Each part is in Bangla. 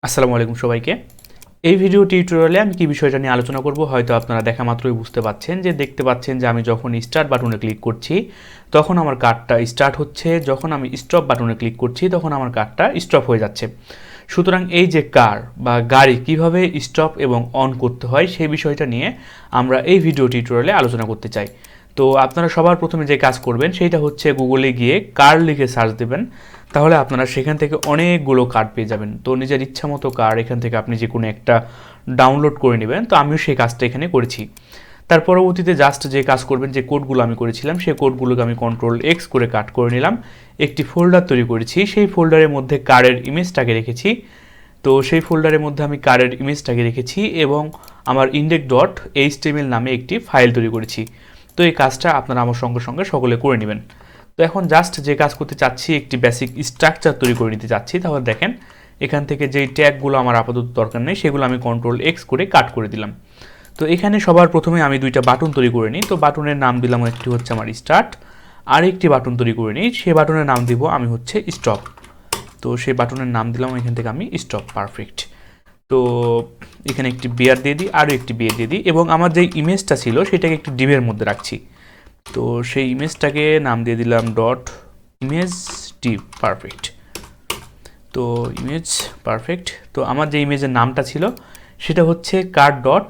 আসসালামু আলাইকুম সবাইকে। এই ভিডিও টিউটোরিয়ালে আমি কি বিষয়টা নিয়ে আলোচনা করব হয়তো আপনারা দেখা মাত্রই বুঝতে পাচ্ছেন যে দেখতে পাচ্ছেন যে আমি যখন স্টার্ট বাটনে ক্লিক করছি তখন আমার কার্ডটা স্টার্ট হচ্ছে, যখন আমি স্টপ বাটনে ক্লিক করছি তখন আমার কার্ডটা স্টপ হয়ে যাচ্ছে। সুতরাং এই যে কার বা গাড়ি কিভাবে স্টপ এবং অন করতে হয় সেই বিষয়টা নিয়ে আমরা এই ভিডিও টিউটোরিয়ালে আলোচনা করতে চাই। তো আপনারা সবার প্রথমে যে কাজ করবেন সেইটা হচ্ছে গুগলে গিয়ে কার লিখে সার্চ দেবেন, তাহলে আপনারা সেখান থেকে অনেকগুলো কার্ড পেয়ে যাবেন। তো নিজের ইচ্ছা মতো কার্ড এখান থেকে আপনি যে কোনো একটা ডাউনলোড করে নেবেন। তো আমিও সেই কাজটা এখানে করেছি। তার পরবর্তীতে জাস্ট যে কাজ করবেন, যে কোডগুলো আমি করেছিলাম সেই কোডগুলোকে আমি Ctrl+X করে কাট করে নিলাম, একটি ফোল্ডার তৈরি করেছি, সেই ফোল্ডারের মধ্যে কারের ইমেজটাকে রেখেছি। তো সেই ফোল্ডারের মধ্যে আমি কারের ইমেজটাকে রেখেছি এবং আমার index.html নামে একটি ফাইল তৈরি করেছি। তো এই কাজটা আপনারা আমার সঙ্গে সঙ্গে সকলে করে নেবেন। তো এখন জাস্ট যে কাজ করতে চাচ্ছি, একটি বেসিক স্ট্রাকচার তৈরি করে নিতে চাচ্ছি। তাহলে দেখেন এখান থেকে যেই ট্যাগগুলো আমার আপাতত দরকার নেই সেগুলো আমি Ctrl+X করে কাট করে দিলাম। তো এখানে সবার প্রথমে আমি দুইটা বাটন তৈরি করে নিই। তো বাটনের নাম দিলাম, একটি হচ্ছে আমার স্টার্ট, আর একটি বাটন তৈরি করে নিই, সেই বাটনের নাম দিব আমি হচ্ছে স্টপ। তো সেই বাটনের নাম দিলাম এখান থেকে আমি স্টপ। পারফেক্ট। তো এখানে একটি বিয়ার দিয়ে দিই, আরও একটি বিয়ার দিয়ে দিই এবং আমার যেই ইমেজটা ছিল সেটাকে একটি ডিভের মধ্যে রাখছি। তো সেই ইমেজটাকে নাম দিয়ে দিলাম ডট ইমেজ ডিভ। পারফেক্ট। তো ইমেজ পারফেক্ট। তো আমার যে ইমেজের নামটা ছিল সেটা হচ্ছে কার ডট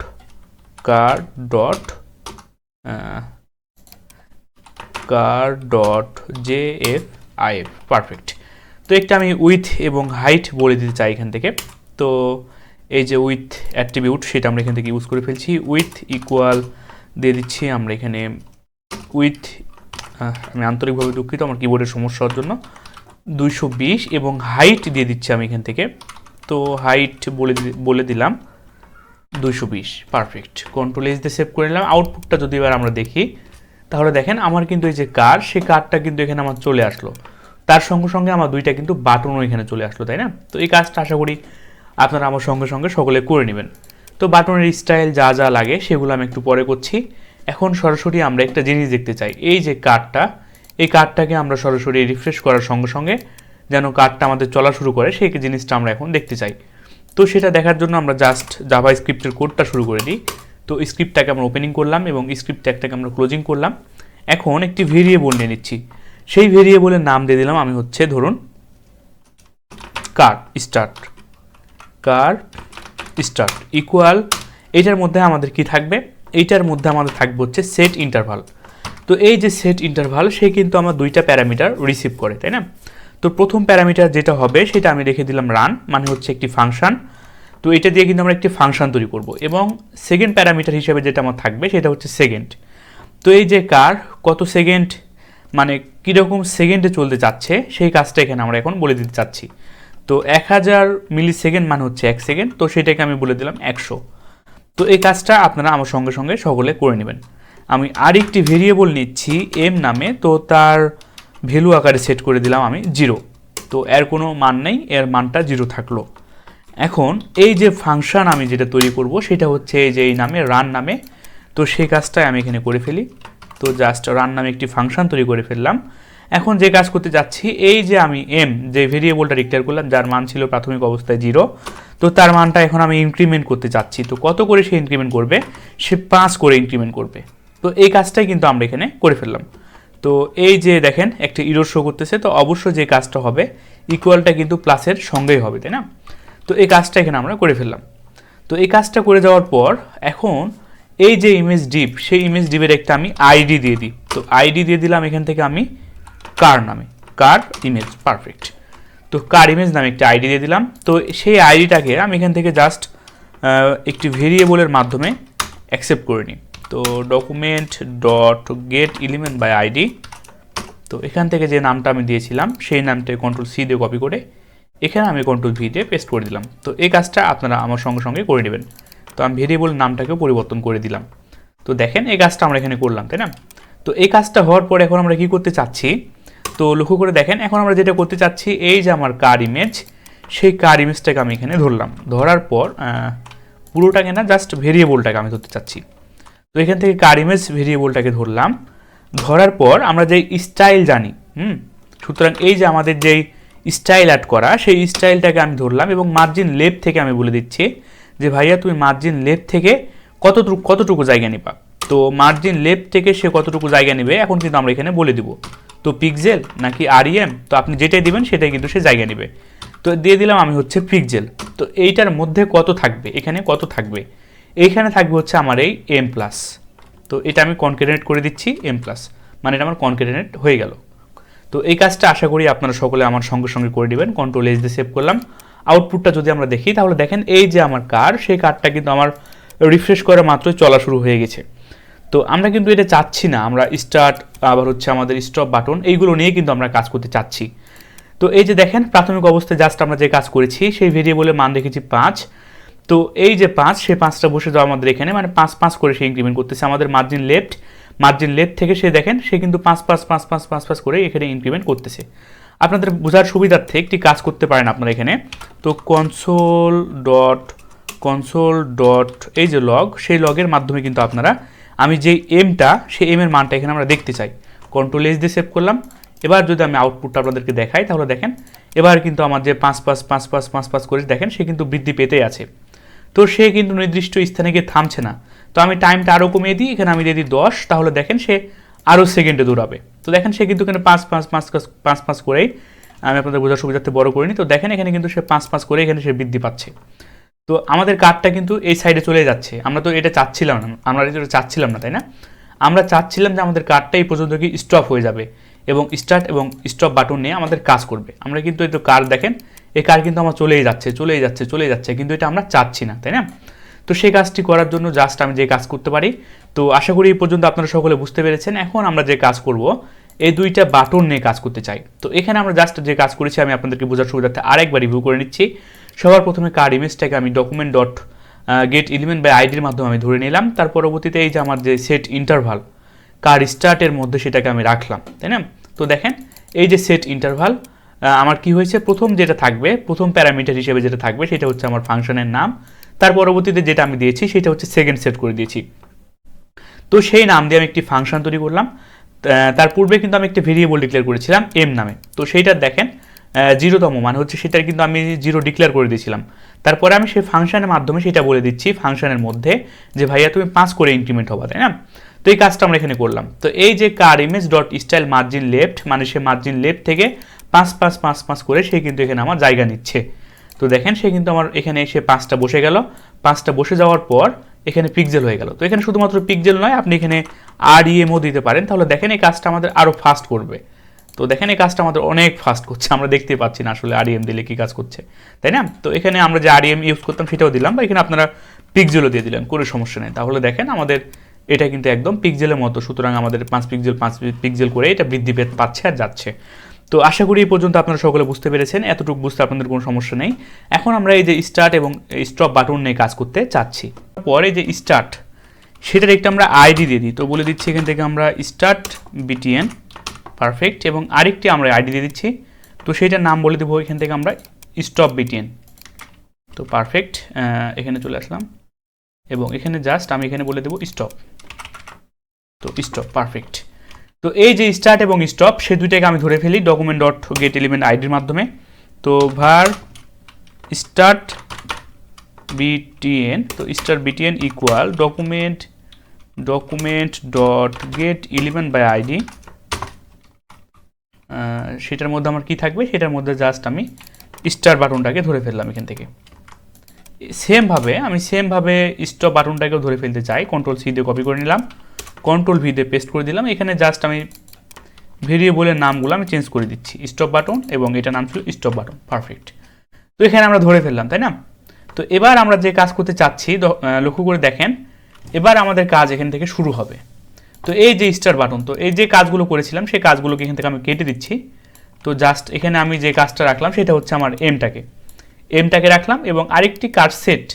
jfif। পারফেক্ট। তো একটা আমি উইথ এবং হাইট বলে দিতে চাই এখান থেকে। তো এই যে উইথ অ্যাট্রিবিউট সেটা আমরা এখান থেকে ইউজ করে ফেলছি। উইথ ইকুয়াল দিয়ে দিচ্ছি আমরা এখানে উইথ, আমি আন্তরিকভাবে দুঃখিত আমার কিবোর্ডের সমস্যার জন্য, 220 এবং হাইট দিয়ে দিচ্ছি আমি এখান থেকে। তো হাইট বলে দিলাম 220। পারফেক্ট। Ctrl+S দিয়ে সেভ করে নিলাম। আউটপুটটা যদি এবার আমরা দেখি তাহলে দেখেন আমার কিন্তু এই যে কার, সেই কারটা কিন্তু এখানে আমার চলে আসলো, তার সঙ্গে সঙ্গে আমার দুইটা কিন্তু বাটনও এখানে চলে আসলো, তাই না? তো এই কাজটা আশা করি আপনারা আমার সঙ্গে সঙ্গে সকলে করে নেবেন। তো বাটনের স্টাইল যা যা লাগে সেগুলো আমি একটু পরে করছি। এখন সরাসরি আমরা একটা জিনিস দেখতে চাই, এই যে কার্ডটা, এই কার্ডটাকে আমরা সরাসরি রিফ্রেশ করার সঙ্গে সঙ্গে যেন কার্ডটা আমাদের চলা শুরু করে সেই জিনিসটা আমরা এখন দেখতে চাই। তো সেটা দেখার জন্য আমরা জাস্ট জাভাস্ক্রিপ্টের কোডটা শুরু করে দিই। তো স্ক্রিপ্টটাকে আমরা ওপেনিং করলাম এবং স্ক্রিপ্ট ট্যাগটাকে আমরা ক্লোজিং করলাম। এখন একটি ভেরিয়েবল নিয়ে নিচ্ছি, সেই ভেরিয়েবলের নাম দিয়ে দিলাম আমি হচ্ছে ধরুন কার স্টার্ট ইকুয়াল, এইটার মধ্যে আমাদের কি থাকবে, এইটার মধ্যে আমাদের থাকবে হচ্ছে সেট ইন্টারভাল। তো এই যে সেট ইন্টারভাল সে কিন্তু আমার দুইটা প্যারামিটার রিসিভ করে, তাই না? তো প্রথম প্যারামিটার যেটা হবে সেটা আমি রেখে দিলাম রান, মানে হচ্ছে একটি ফাংশন। তো এটা দিয়ে কিন্তু আমরা একটি ফাংশন তৈরি করব এবং সেকেন্ড প্যারামিটার হিসেবে যেটা আমার থাকবে সেটা হচ্ছে সেকেন্ড। তো এই যে কার কত সেকেন্ড, মানে কীরকম সেকেন্ডে চলতে চাচ্ছে সেই কাজটা এখানে আমরা এখন বলে দিতে চাচ্ছি। তো 1000 মিলি সেকেন্ড মানে হচ্ছে 1 সেকেন্ড, তো সেটাকে আমি বলে দিলাম 100। তো এই কাজটা আপনারা আমার সঙ্গে সঙ্গে সকলে করে নেবেন। আমি আরেকটি ভেরিয়েবল নিচ্ছি এম নামে, তো তার ভ্যালু আকারে সেট করে দিলাম আমি 0। তো এর কোনো মান নেই, এর মানটা 0 থাকলো। এখন এই যে ফাংশন আমি যেটা তৈরি করব সেটা হচ্ছে এই যে এই নামে রান নামে। তো সেই কাজটাই আমি এখানে করে ফেলি। তো জাস্ট রান নামে একটি ফাংশন তৈরি করে ফেললাম। এখন যে কাজ করতে যাচ্ছি, এই যে আমি এম যে ভেরিয়েবলটা ডিক্লেয়ার করলাম যার মান ছিল প্রাথমিক অবস্থায় 0, তো তার মানটা এখন আমি ইনক্রিমেন্ট করতে চাচ্ছি। তো কত করে সে ইনক্রিমেন্ট করবে, সে 5 করে ইনক্রিমেন্ট করবে। তো এই কাজটাই কিন্তু আমরা এখানে করে ফেললাম। তো এই যে দেখেন একটা ইরর শো করতেছে, তো অবশ্যই যে কাজটা হবে ইকুয়ালটা কিন্তু প্লাসের সঙ্গেই হবে, তাই না? তো এই কাজটা এখানে আমরা করে ফেললাম। তো এই কাজটা করে যাওয়ার পর এখন এই যে ইমেজ ডিভ, সেই ইমেজ ডিভের একটা আমি আইডি দিয়ে দিই। তো আইডি দিয়ে দিলাম এখান থেকে আমি কার নামে, কার ইমেজ। পারফেক্ট। তো কার ইমেজ নামে একটা আইডি দিয়ে দিলাম। তো সেই আইডিটাকে আমি এখান থেকে জাস্ট একটি ভেরিয়েবলের মাধ্যমে অ্যাকসেপ্ট করে নিই। তো document dot get element by ID. তো এখান থেকে যে নামটা আমি দিয়েছিলাম সেই নামটাকে Ctrl+C দিয়ে কপি করে এখানে আমি Ctrl+V দিয়ে পেস্ট করে দিলাম। তো এই কাজটা আপনারা আমার সঙ্গে সঙ্গে করে নেবেন। তো আমি ভেরিয়েবল নামটাকেও পরিবর্তন করে দিলাম। তো দেখেন এই কাজটা আমরা এখানে করলাম, তাই না? তো এই কাজটা হওয়ার পর এখন আমরা কি করতে চাচ্ছি, তো লক্ষ্য করে দেখেন এখন আমরা যেটা করতে চাচ্ছি, এই যে আমার কার ইমেজ, সেই কার ইমেজটাকে আমি এখানে ধরলাম। ধরার পর পুরোটাকে না, জাস্ট ভেরিয়েবলটাকে আমি ধরতে চাচ্ছি। তো এখান থেকে কার ইমেজ ভেরিয়েবলটাকে ধরলাম। ধরার পর আমরা যেই স্টাইল জানি, সুতরাং এই যে আমাদের যেই স্টাইল অ্যাড করা, সেই স্টাইলটাকে আমি ধরলাম এবং মার্জিন লেফট থেকে আমি বলে দিচ্ছি যে ভাইয়া তুমি মার্জিন লেফট থেকে কতটুকু জায়গা নিবা। তো মার্জিন লেফট থেকে সে কতটুকু জায়গা নেবে এখন কিন্তু আমরা এখানে বলে দিব। তো পিক্সেল নাকি আরইএম, তো আপনি যেটাই দিবেন সেটাই কিন্তু সে জায়গা নেবে। তো দিয়ে দিলাম আমি হচ্ছে পিক্সেল। তো এইটার মধ্যে কত থাকবে, এখানে কত থাকবে, এইখানে থাকবে হচ্ছে আমার এই এম প্লাস। তো এটা আমি কনকেটেনেট করে দিচ্ছি এম প্লাস, মানে এটা আমার কনকেটেনেট হয়ে গেল। তো এই কাজটা আশা করি আপনারা সকলে আমার সঙ্গে সঙ্গে করে নেবেন। কন্ট্রোল এস দিয়ে সেভ করলাম। আউটপুটটা যদি আমরা দেখি তাহলে দেখেন এই যে আমার কার, সেই কারটা কিন্তু আমার রিফ্রেশ করা মাত্রই চলা শুরু হয়ে গেছে। তো আমরা কিন্তু এটা চাচ্ছি না, আমরা স্টার্ট আবার হচ্ছে আমাদের স্টপ বাটন এইগুলো নিয়ে কিন্তু আমরা কাজ করতে চাচ্ছি। তো এই যে দেখেন প্রাথমিক অবস্থায় জাস্ট আমরা যে কাজ করেছি সেই ভেরিয়েবলের মান রেখেছি 5। তো এই যে 5, সেই 5টা বসে যাওয়া আমাদের এখানে, মানে 5 করে সে ইনক্রিমেন্ট করতেছে আমাদের মার্জিন লেফট থেকে সে দেখেন সে কিন্তু 5 করে এখানে ইনক্রিমেন্ট করতেছে। আপনাদের বোঝার সুবিধার্থে একটি কাজ করতে পারেন আপনারা এখানে। তো কনসোল ডট এই যে লগ, সেই লগের মাধ্যমে কিন্তু আপনারা আমি যেই এমটা সেই এমের মানটা এখানে আমরা দেখতে চাই। কন্ট্রোল এস দিয়ে সেভ করলাম। এবার যদি আমি আউটপুটটা আপনাদেরকে দেখাই তাহলে দেখেন এবার কিন্তু আমার যে 5 করে দেখেন সে কিন্তু বৃদ্ধি পেতেই আছে। তো সে কিন্তু নির্দিষ্ট স্থানে গিয়ে থামছে না। তো আমি টাইমটা আরও কমিয়ে দিই, এখানে আমি দিয়ে দিই 10, তাহলে দেখেন সে আরও সেকেন্ডে দৌড়াবে। তো দেখেন সে কিন্তু এখানে 5 করেই, আমি আপনাদের বোঝার সুবিধার্থে বড় করিনি। তো দেখেন এখানে কিন্তু সে 5 করে এখানে সে বৃদ্ধি পাচ্ছে। তো আমাদের কার্ডটা কিন্তু এই সাইডে চলে যাচ্ছে। আমরা তো এটা চাচ্ছিলাম না, তাই না? আমরা চাচ্ছিলাম যে আমাদের কার্ডটা এই পর্যন্ত কি স্টপ হয়ে যাবে এবং স্টার্ট এবং স্টপ বাটন নিয়ে আমাদের কাজ করবে। আমরা কিন্তু এই তো কার দেখেন, এই কার কিন্তু আমার চলেই যাচ্ছে, কিন্তু এটা আমরা চাচ্ছি না, তাই না? তো সেই কাজটি করার জন্য জাস্ট আমি যে কাজ করতে পারি। তো আশা করি এই পর্যন্ত আপনারা সকলে বুঝতে পেরেছেন। এখন আমরা যে কাজ করব, এই দুইটা বাটন নিয়ে কাজ করতে চাই। তো এখানে আমরা জাস্ট যে কাজ করেছি আমি আপনাদেরকে বোঝার সুবিধার্থে আরেকবার রিভিউ করে নিচ্ছি। সবার প্রথমে কার ইমেজটাকে আমি document dot get element by আইডির মাধ্যমে আমি ধরে নিলাম। তার পরবর্তীতে এই যে আমার যে সেট ইন্টারভাল কার স্টার্টের মধ্যে সেটাকে আমি রাখলাম, তাই না? তো দেখেন এই যে সেট ইন্টারভাল আমার কি হয়েছে, প্রথম যেটা থাকবে, প্রথম প্যারামিটার হিসেবে যেটা থাকবে সেটা হচ্ছে আমার ফাংশনের নাম। তার পরবর্তীতে যেটা আমি দিয়েছি সেটা হচ্ছে সেকেন্ড সেট করে দিয়েছি। তো সেই নাম দিয়ে আমি একটি ফাংশন তৈরি করলাম। তার পূর্বে কিন্তু আমি একটি ভেরিয়েবল ডিক্লেয়ার করেছিলাম এম নামে। তো সেইটা দেখেন 0তম মানে হচ্ছে সেটার কিন্তু আমি 0 ডিক্লেয়ার করে দিয়েছিলাম। তারপরে আমি সেই ফাংশনের মাধ্যমে সেটা বলে দিচ্ছি ফাংশনের মধ্যে যে ভাইয়া তুমি 5 করে ইনক্রিমেন্ট হবা, তাই না? তো এই কাজটা আমরা এখানে করলাম। তো এই যে car image dot style margin left, মানে সে মার্জিন লেফট থেকে 5 করে সে কিন্তু এখানে আমার জায়গা নিচ্ছে। তো দেখেন সে কিন্তু আমার এখানে এসে 5টা বসে গেল। 5টা বসে যাওয়ার পর এখানে পিক্সেল হয়ে গেল। তো এখানে শুধুমাত্র পিক্সেল নয়, আপনি এখানে আরইএমও দিতে পারেন। তাহলে দেখেন এই কাজটা আমাদের আরও ফাস্ট করবে। তো দেখেন এই কাজটা আমাদের অনেক ফাস্ট করছে, আমরা দেখতে পাচ্ছি না আসলে আরইএম দিলে কি কাজ করছে, তাই না? তো এখানে আমরা যে আরইএম ইউজ করতাম সেটাও দিলাম, বা এখানে আপনারা পিক্সেলও দিয়ে দিলেন, কোনো সমস্যা নেই। তাহলে দেখেন আমাদের এটা কিন্তু একদম পিক্সেলের মতো। সুতরাং আমাদের 5 পিক্সেল করে এটা বৃদ্ধি পাচ্ছে আর যাচ্ছে। তো আশা করি এই পর্যন্ত আপনারা সকলে বুঝতে পেরেছেন। এতটুকু বুঝতে আপনাদের কোনো সমস্যা নেই। এখন আমরা এই যে স্টার্ট এবং স্টপ বাটন নিয়ে কাজ করতে চাচ্ছি। পরে যে স্টার্ট সেটার একটা আমরা আইডি দিয়ে দিই। তো বলে দিচ্ছি এখান থেকে আমরা স্টার্ট বিটিএন, পারফেক্ট, এবং আরেকটি আমরা আইডি দিয়ে দিচ্ছি। তো সেইটার নাম বলে দেবো এখান থেকে আমরা স্টপ বিটিএন। তো পারফেক্ট, এখানে চলে আসলাম এবং এখানে জাস্ট আমি এখানে বলে দেবো স্টপ। তো স্টপ, পারফেক্ট। তো এই যে স্টার্ট এবং স্টপ সে দুইটাকে আমি ধরে ফেলি ডকুমেন্ট ডট গেট এলিমেন্ট আইডির মাধ্যমে। তো ভার স্টার্ট বিটিএন, তো start BTN equal document dot get element by ID. সেটার মধ্যে আমার কি থাকবে, সেটার মধ্যে জাস্ট আমি স্টার বাটনটাকে ধরে ফেললাম এখান থেকে। সেমভাবে স্টপ বাটনটাকেও ধরে ফেলতে চাই। কন্ট্রোল সি দিয়ে কপি করে নিলাম, কন্ট্রোল ভি দিয়ে পেস্ট করে দিলাম। এখানে জাস্ট আমি ভেরিয়েবলের নামগুলো আমি চেঞ্জ করে দিচ্ছি, স্টপ বাটন, এবং এটা নাম ছিল স্টপ বাটন, পারফেক্ট। তো এখানে আমরা ধরে ফেললাম, তাই না? তো এবার আমরা যে কাজ করতে চাচ্ছি লক্ষ্য করে দেখেন, এবার আমাদের কাজ এখান থেকে শুরু হবে। তো এই যে স্টার বাটন, তো এই যে কাজগুলো করেছিলাম সেই কাজগুলোকে এখান থেকে আমি কেটে দিচ্ছি। তো জাস্ট এখানে আমি যে কাজটা রাখলাম সেটা হচ্ছে আমার এমটাকে রাখলাম, এবং আরেকটি কার সেট,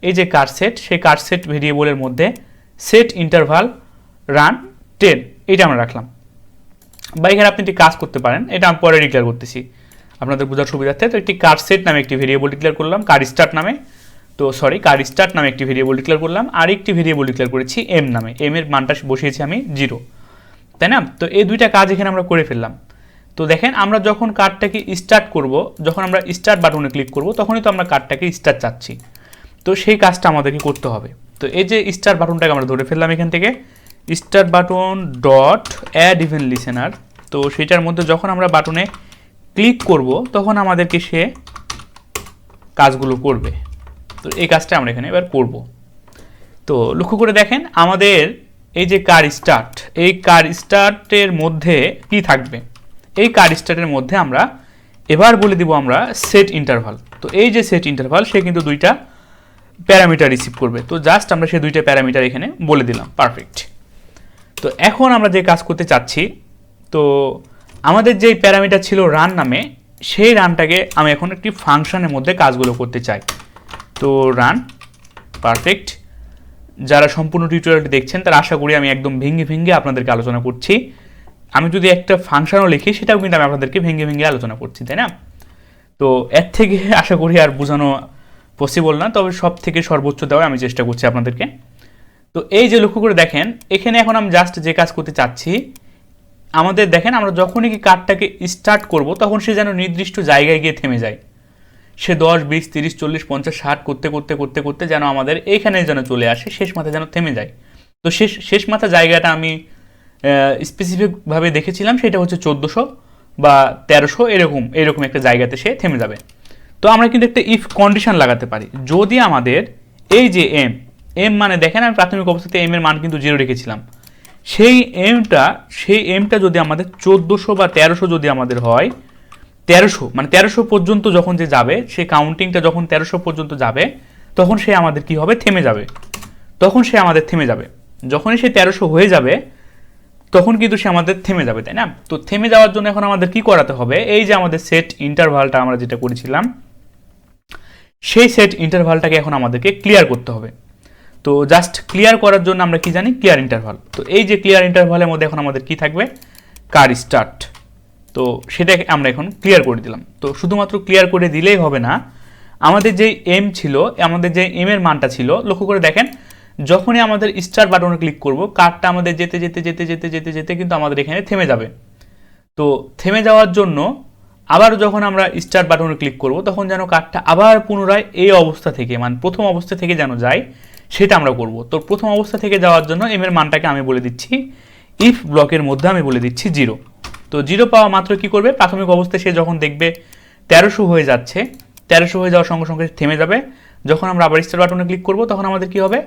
এই যে কার সেট, সেই কার সেট ভেরিয়েবলের মধ্যে সেট ইন্টারভাল রান 10 এটা আমরা রাখলাম। বা এখানে আপনি একটি কাজ করতে পারেন, এটা আমি পরে ডিক্লেয়ার করতেছি আপনাদের বোঝার সুবিধার্থে। তো একটি কার সেট নামে একটি ভেরিয়েবল ডিক্লেয়ার করলাম, কার স্টার্ট নামে একটি ভেরিয়েবল ডিক্লেয়ার করলাম, আর একটি ভেরিয়েবল ডিক্লেয়ার করেছি এম নামে। এম এর মানটা বসিয়েছি আমি 0, তাই না? তো এই দুইটা কাজ এখানে আমরা করে ফেললাম। তো তো দেখেন আমরা যখন কার্ডটাকে স্টার্ট করব, যখন আমরা স্টার্ট বাটনে ক্লিক করব, তখনই তো আমরা কার্ডটাকে স্টার্ট চাচ্ছি। তো সেই কাজটা আমাদেরকে করতে হবে। তো এই যে স্টার্ট বাটনটাকে আমরা ধরে ফেললাম এখান থেকে, start button dot add event listener. তো সেটার মধ্যে যখন আমরা বাটনে ক্লিক করব তখন আমাদেরকে সে কাজগুলো করবে। তো এই কাজটা আমরা এখানে এবার করব। তো লক্ষ্য করে দেখেন আমাদের এই যে কার স্টার্ট, এই কার স্টার্টের মধ্যে কি থাকবে, এই কার স্টার্টের মধ্যে আমরা এবার বলে দিব আমরা সেট ইন্টারভাল। তো এই যে সেট ইন্টারভাল সে কিন্তু দুইটা প্যারামিটার রিসিভ করবে। তো জাস্ট আমরা সেই দুইটা প্যারামিটার এখানে বলে দিলাম, পারফেক্ট। তো এখন আমরা যে কাজ করতে চাচ্ছি, তো আমাদের যেই প্যারামিটার ছিল রান নামে, সেই রানটাকে আমি এখন একটি ফাংশনের মধ্যে কাজগুলো করতে চাই। তো রান, পারফেক্ট। যারা সম্পূর্ণ টিউটোরিয়ালটি দেখছেন তারা আশা করি আমি একদম ভেঙে ভেঙে আপনাদেরকে আলোচনা করছি। আমি যদি একটা ফাংশনও লিখি সেটাও কিন্তু আমি আপনাদেরকে ভেঙে ভেঙে আলোচনা করছি, তাই না? তো এর থেকে আশা করি আর বোঝানো পসিবল না, তবে সব থেকে সর্বোচ্চ দেওয়ার আমি চেষ্টা করছি আপনাদেরকে। তো এই যে লক্ষ্য করে দেখেন এখানে এখন আমি জাস্ট যে কাজ করতে চাচ্ছি, আমাদের দেখেন আমরা যখনই কি কার্ডটাকে স্টার্ট করব তখন সে যেন নির্দিষ্ট জায়গায় গিয়ে থেমে যায়। সে 10, 20, 30, 40, 50, 60 করতে করতে করতে করতে যেন আমাদের এইখানে যেন চলে আসে, শেষ মাথা যেন থেমে যায়। তো শেষ মাথা জায়গাটা আমি স্পেসিফিকভাবে দেখেছিলাম, সেটা হচ্ছে 1400 বা 1300 এরকম একটা জায়গাতে সে থেমে যাবে। তো আমরা কিন্তু একটা ইফ কন্ডিশন লাগাতে পারি। যদি আমাদের এই যে এম মানে দেখেন আমি প্রাথমিক অবস্থাতে এম এর মান কিন্তু 0 রেখেছিলাম, সেই এমটা যদি আমাদের 1400 বা 1300 যদি আমাদের হয়, 1300 মানে 1300 পর্যন্ত যখন যে যাবে, সে কাউন্টিংটা যখন 1300 পর্যন্ত যাবে তখন সে আমাদের কি হবে, থেমে যাবে। তখন সে আমাদের থেমে যাবে, যখনই সে 1300 হয়ে যাবে তখন কিন্তু সে আমাদের থেমে যাবে, তাই না? তো থেমে যাওয়ার জন্য এখন আমাদের কি করাতে হবে, এই যে আমাদের সেট ইন্টারভালটা আমরা যেটা করেছিলাম, সেই সেট ইন্টারভালটাকে এখন আমাদেরকে ক্লিয়ার করতে হবে। তো জাস্ট ক্লিয়ার করার জন্য আমরা কি জানি, ক্লিয়ার ইন্টারভাল। তো এই যে ক্লিয়ার ইন্টারভালের মধ্যে এখন আমাদের কি থাকবে, কার স্টার্ট। তো সেটাকে আমরা এখন ক্লিয়ার করে দিলাম। তো শুধুমাত্র ক্লিয়ার করে দিলেই হবে না, আমাদের যে এম ছিল, আমাদের যে এম এর মানটা ছিল, লক্ষ্য করে দেখেন যখনই আমাদের স্টার্ট বাটনে ক্লিক করব কার্ডটা আমাদের যেতে যেতে যেতে যেতে যেতে যেতে কিন্তু আমাদের এখানে থেমে যাবে। তো থেমে যাওয়ার জন্য আবার যখন আমরা স্টার্ট বাটনে ক্লিক করব তখন যেন কার্ডটা আবার পুনরায় এই অবস্থা থেকে, মানে প্রথম অবস্থা থেকে যেন যায়, সেটা আমরা করব। তো প্রথম অবস্থা থেকে যাওয়ার জন্য এম এর মানটাকে আমি বলে দিচ্ছি ইফ ব্লকের মধ্যে আমি বলে দিচ্ছি 0। তো 0 পাওয়া মাত্র কি করবে, প্রাথমিক অবস্থায় সে যখন দেখবে 1300 হয়ে যাচ্ছে, 1300 হয়ে যাওয়ার সঙ্গে সঙ্গে থেমে যাবে। যখন আমরা আবার স্টার্ট বাটনে ক্লিক করব তখন আমাদের কি হবে,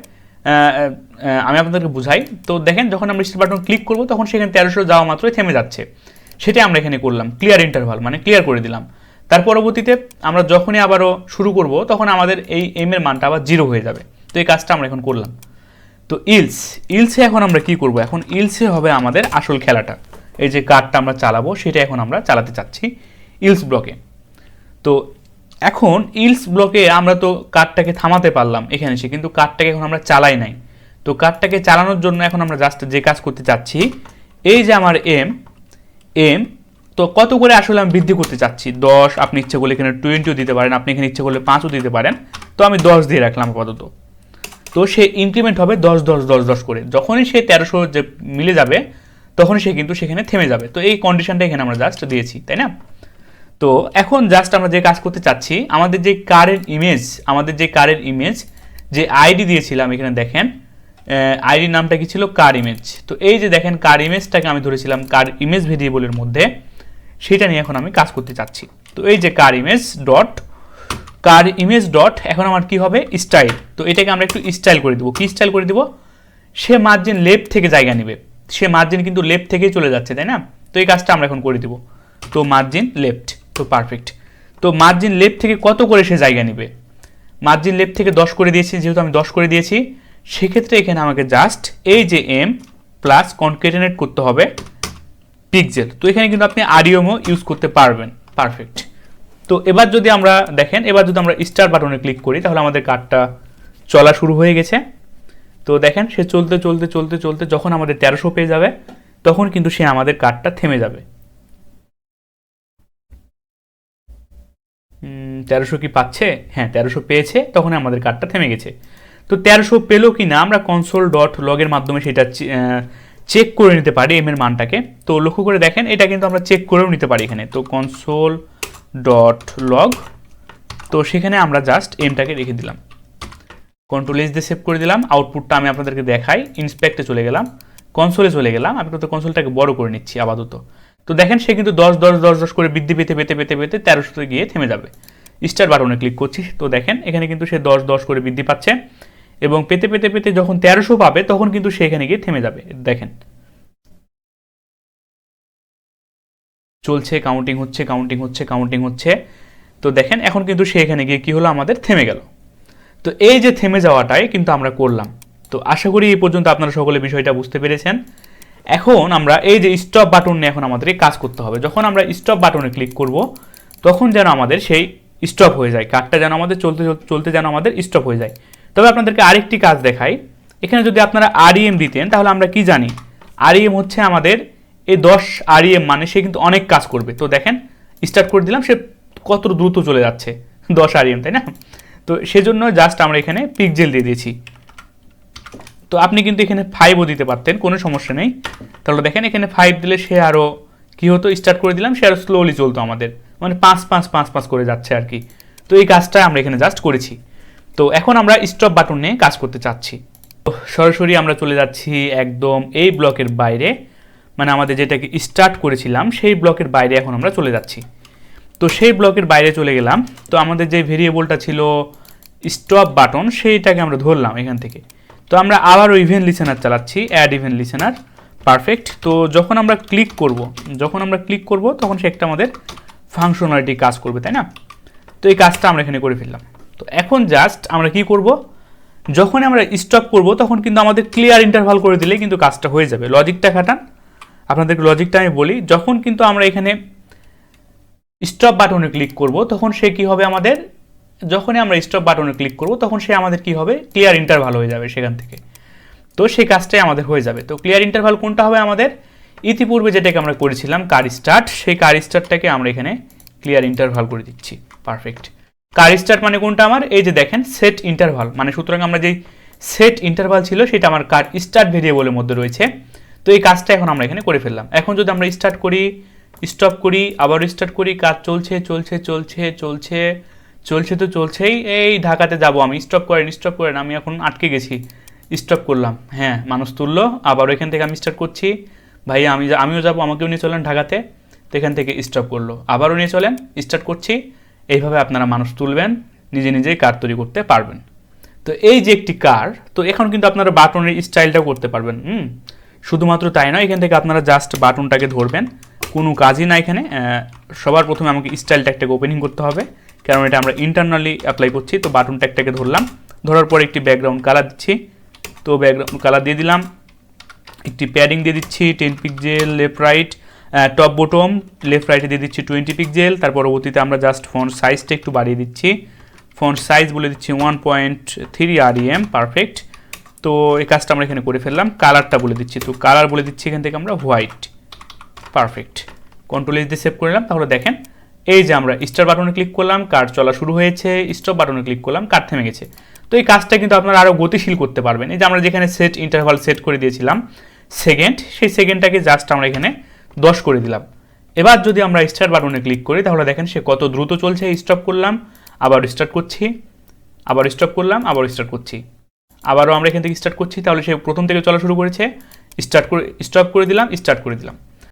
আমি আপনাদেরকে বুঝাই। তো দেখেন যখন আমরা স্টার্ট বাটন ক্লিক করব তখন সেখানে 1300 যাওয়া মাত্রই থেমে যাচ্ছে, সেটাই আমরা এখানে করলাম ক্লিয়ার ইন্টারভাল, মানে ক্লিয়ার করে দিলাম। তার পরবর্তীতে আমরা যখনই আবারও শুরু করব তখন আমাদের এই এম এর মানটা আবার 0 হয়ে যাবে। তো এই কাজটা আমরা এখন করলাম। তো ইলসে এখন আমরা কি করব, এখন ইলসে হবে আমাদের আসল খেলাটা। এই যে কার্ডটা আমরা চালাবো সেটা এখন আমরা চালাতে চাচ্ছি ইলস ব্লকে। তো এখন ইলস ব্লকে আমরা তো কার্ডটাকে থামাতে পারলাম এখানে এসে, কিন্তু কার্ডটাকে এখন আমরা চালাই নাই। তো কার্ডটাকে চালানোর জন্য এখন আমরা জাস্ট যে কাজ করতে চাচ্ছি, এই যে আমার এম তো কত করে আসলে আমি বৃদ্ধি করতে চাচ্ছি, 10, আপনি ইচ্ছে করলে এখানে 20ও দিতে পারেন, আপনি এখানে ইচ্ছে করলে 5ও দিতে পারেন। তো আমি 10 দিয়ে রাখলাম আপাতত। তো সে ইনক্রিমেন্ট হবে 10 10 10 10 করে, যখনই সে 1300 যে মিলে যাবে তখনই সে কিন্তু সেখানে থেমে যাবে। তো এই কন্ডিশনটা এখানে আমরা জাস্ট দিয়েছি, তাই না? তো এখন জাস্ট আমরা যে কাজ করতে চাচ্ছি, আমাদের যে কারের ইমেজ যে আইডি দিয়েছিলাম, এখানে দেখেন আইডি নামটা কি ছিল, কার ইমেজ। তো এই যে দেখেন কার ইমেজটাকে আমি ধরেছিলাম কার ইমেজ ভেরিয়েবলের মধ্যে, সেটা নিয়ে এখন আমি কাজ করতে চাচ্ছি। তো এই যে কার ইমেজ ডট এখন আমার কি হবে, স্টাইল। তো এটাকে আমরা একটু স্টাইল করে দিব। কি স্টাইল করে দিব, সে মার্জিন লেফট থেকে জায়গা নেবে, সে মার্জিন কিন্তু লেফট থেকেই চলে যাচ্ছে, তাই না? তো এই কাজটা আমরা এখন করে দিব। তো মার্জিন লেফট, তো পারফেক্ট। তো মার্জিন লেফট থেকে কত করে সে জায়গা নেবে, মার্জিন লেফট থেকে 10 করে দিয়েছি, যেহেতু আমি 10 করে দিয়েছি সেক্ষেত্রে এখানে আমাকে জাস্ট এই যে এম প্লাস কনকেটেনেট করতে হবে পিক্সেল। তো এখানে কিন্তু আপনি আরইএমও ইউজ করতে পারবেন, পারফেক্ট। তো এবার যদি আমরা দেখেন, এবার যদি আমরা স্টার্ট বাটনে ক্লিক করি তাহলে আমাদের কার্ডটা চলা শুরু হয়ে গেছে। তো দেখেন সে চলতে চলতে চলতে চলতে যখন আমাদের 1300 পেয়ে যাবে তখন কিন্তু সে আমাদের কার্ডটা থেমে যাবে। 1300 কি পাচ্ছে, হ্যাঁ 1300 পেয়েছে, তখন আমাদের কার্ডটা থেমে গেছে। তো 1300 পেলো কি না আমরা কনসোল ডট লগের মাধ্যমে সেটা চেক করে নিতে পারি এম এর মানটাকে। তো লক্ষ্য করে দেখেন এটা কিন্তু আমরা চেক করেও নিতে পারি এখানে। তো কনসোল ডট লগ, তো সেখানে আমরা জাস্ট এমটাকে রেখে দিলাম, কন্ট্রোল এস দিয়ে সেভ করে দিলাম। আউটপুটটা আমি আপনাদেরকে দেখাই, ইন্সপেক্টে চলে গেলাম, কনসোলে চলে গেলাম, আমি তো কনসোলটাকে বড় করে নিচ্ছি আপাতত। তো দেখেন সে কিন্তু 10 10 10 10 করে বৃদ্ধি পেতে পেতে পেতে পেতে 1300 গিয়ে থেমে যাবে। স্টার্ট বাটনে ক্লিক করছি, তো দেখেন এখানে কিন্তু সে 10 10 করে বৃদ্ধি পাচ্ছে এবং পেতে পেতে পেতে যখন 1300 পাবে তখন কিন্তু সে এখানে গিয়ে থেমে যাবে। দেখেন চলছে, কাউন্টিং হচ্ছে কাউন্টিং হচ্ছে কাউন্টিং হচ্ছে। তো দেখেন এখন কিন্তু সে এখানে গিয়ে কি হলো, আমাদের থেমে গেল। তো এই যে থেমে যাওয়াটাই কিন্তু আমরা করলাম। তো আশা করি এই পর্যন্ত আপনারা সকলে বিষয়টা বুঝতে পেরেছেন। এখন আমরা এই যে স্টপ বাটন নিয়ে এখন আমাদের কাজ করতে হবে। যখন আমরা স্টপ বাটনে ক্লিক করব তখন যেন আমাদের সেই স্টপ হয়ে যায়, কার্ডটা যেন আমাদের চলতে চলতে যেন আমাদের স্টপ হয়ে যায়। তবে আপনাদেরকে আরেকটি কাজ দেখাই, এখানে যদি আপনারা আরইএম দিতেন তাহলে আমরা কি জানি, আরইএম হচ্ছে আমাদের এই 10 আরইএম মানে সে কিন্তু অনেক কাজ করবে। তো দেখেন স্টার্ট করে দিলাম, সে কত দ্রুত চলে যাচ্ছে 10 আরইএম, তাই না? তো সেজন্য জাস্ট আমরা এখানে পিক্সেল দিয়ে দিয়েছি। তো আপনি কিন্তু এখানে 5ও দিতে পারতেন, কোনো সমস্যা নেই। তাহলে দেখেন এখানে 5 দিলে সে আরও কী হতো, স্টার্ট করে দিলাম, সে আরও স্লোলি চলতো আমাদের, মানে 5 5 5 5 করে যাচ্ছে আর কি। তো এই কাজটা আমরা এখানে জাস্ট করেছি। তো এখন আমরা স্টপ বাটন নিয়ে কাজ করতে চাচ্ছি। তো সরাসরি আমরা চলে যাচ্ছি একদম এই ব্লকের বাইরে, মানে আমাদের যেটাকে স্টার্ট করেছিলাম সেই ব্লকের বাইরে এখন আমরা চলে যাচ্ছি। তো সেই ব্লকের বাইরে চলে গেলাম। তো আমাদের যে ভেরিয়েবলটা ছিল স্টপ বাটন সেইটাকে আমরা ধরলাম এখান থেকে। তো আমরা আবারও ইভেন্ট লিসেনার চালাচ্ছি, অ্যাড ইভেন্ট লিসেনার, পারফেক্ট। তো যখন আমরা ক্লিক করব তখন সে একটা আমাদের ফাংশনালিটি কাজ করবে, তাই না? তো এই কাজটা আমরা এখানে করে ফেললাম। তো এখন জাস্ট আমরা কি করব, যখন আমরা স্টপ করব তখন কিন্তু আমাদের ক্লিয়ার ইন্টারভাল করে দিলেই কিন্তু কাজটা হয়ে যাবে। লজিকটা খাটান, আপনাদেরকে লজিকটা আমি বলি। যখন কিন্তু আমরা এখানে স্টপ বাটনে ক্লিক করব তখন সে কি হবে আমাদের, যখনই আমরা স্টপ বাটনে ক্লিক করব তখন সে আমাদের কি হবে, ক্লিয়ার ইন্টারভাল হয়ে যাবে সেখান থেকে। তো সেই কাজটাই আমাদের হয়ে যাবে। তো ক্লিয়ার ইন্টারভাল কোনটা হবে আমাদের, ইতিপূর্বে যেটাকে আমরা করেছিলাম কার স্টার্ট, সেই কার স্টার্টটাকে আমরা এখানে ক্লিয়ার ইন্টারভাল করে দিচ্ছি, পারফেক্ট। কার স্টার্ট মানে কোনটা আমার, এই যে দেখেন সেট ইন্টারভাল, মানে সুতরাং আমরা যেই সেট ইন্টারভাল ছিল সেটা আমার কার স্টার্ট ভেরিয়েবলের মধ্যে রয়েছে। তো এই কাজটা এখন আমরা এখানে করে ফেললাম। এখন যদি আমরা স্টার্ট করি, স্টপ করি, আবার স্টার্ট করি, কাজ চলছে চলছে চলছে চলছে চলছে, তো চলছেই। এই ঢাকাতে যাব আমি, স্টপ করেন, আমি এখন আটকে গেছি, স্টপ করলাম, হ্যাঁ মানুষ তুললো, আবার এখান থেকে আমি স্টার্ট করছি, ভাই আমিও যাবো, আমাকেও নিয়ে চলেন ঢাকাতে। তো এখান থেকে স্টপ করলো, আবারও নিয়ে চলেন, স্টার্ট করছি। এইভাবে আপনারা মানুষ তুলবেন, নিজে নিজেই কার তৈরি করতে পারবেন। তো এই যে একটি কার, তো এখন কিন্তু আপনারা বাটনের স্টাইলটাও করতে পারবেন। শুধুমাত্র তাই নয়, এখান থেকে আপনারা জাস্ট বাটনটাকে ধরবেন, কোনো কাজই না এখানে। সবার প্রথমে আমাকে স্টাইল ট্যাগটাকে ওপেনিং করতে হবে, কারণ এটা আমরা ইন্টারনালি অ্যাপ্লাই করছি। তো বাটন ট্যাগটাকে ধরলাম, ধরার পর একটি ব্যাকগ্রাউন্ড কালার দিচ্ছি। তো ব্যাকগ্রাউন্ড কালার দিয়ে দিলাম, একটি প্যাডিং দিয়ে দিচ্ছি 10 pixel, left right, top bottom left রাইটে দিয়ে দিচ্ছি 20 পিক্সেল। তার পরবর্তীতে আমরা জাস্ট ফন্ট সাইজটা একটু বাড়িয়ে দিচ্ছি, ফন্ট সাইজ বলে দিচ্ছি 1.3 আরইএম, পারফেক্ট। তো এই কাজটা আমরা এখানে করে ফেললাম। কালারটা বলে দিচ্ছি, তো কালার বলে দিচ্ছি এখান থেকে আমরা হোয়াইট, পারফেক্ট। কন্ট্রোল এস দিয়ে সেভ করে নিলাম। তাহলে দেখেন এই যে আমরা স্টার বাটনে ক্লিক করলাম, কার চলা শুরু হয়েছে, স্টপ বাটনে ক্লিক করলাম, কার থেমে গেছে। তো এই কাজটা কিন্তু আপনারা আরও গতিশীল করতে পারবেন। এই যে আমরা যেখানে সেট ইন্টারভাল সেট করে দিয়েছিলাম সেকেন্ড, সেই সেকেন্ডটাকে জাস্ট আমরা এখানে 10 করে দিলাম। এবার যদি আমরা স্টার্ট বাটনে ক্লিক করি তাহলে দেখেন সে কত দ্রুত চলছে। স্টপ করলাম, আবার স্টার্ট করছি, আবার স্টপ করলাম, আবার স্টার্ট করছি, আবারও আমরা এখান থেকে স্টার্ট করছি। তাহলে সে প্রথম থেকে চলা শুরু করেছে, স্টার্ট করে স্টপ করে দিলাম, স্টার্ট করে দিলাম।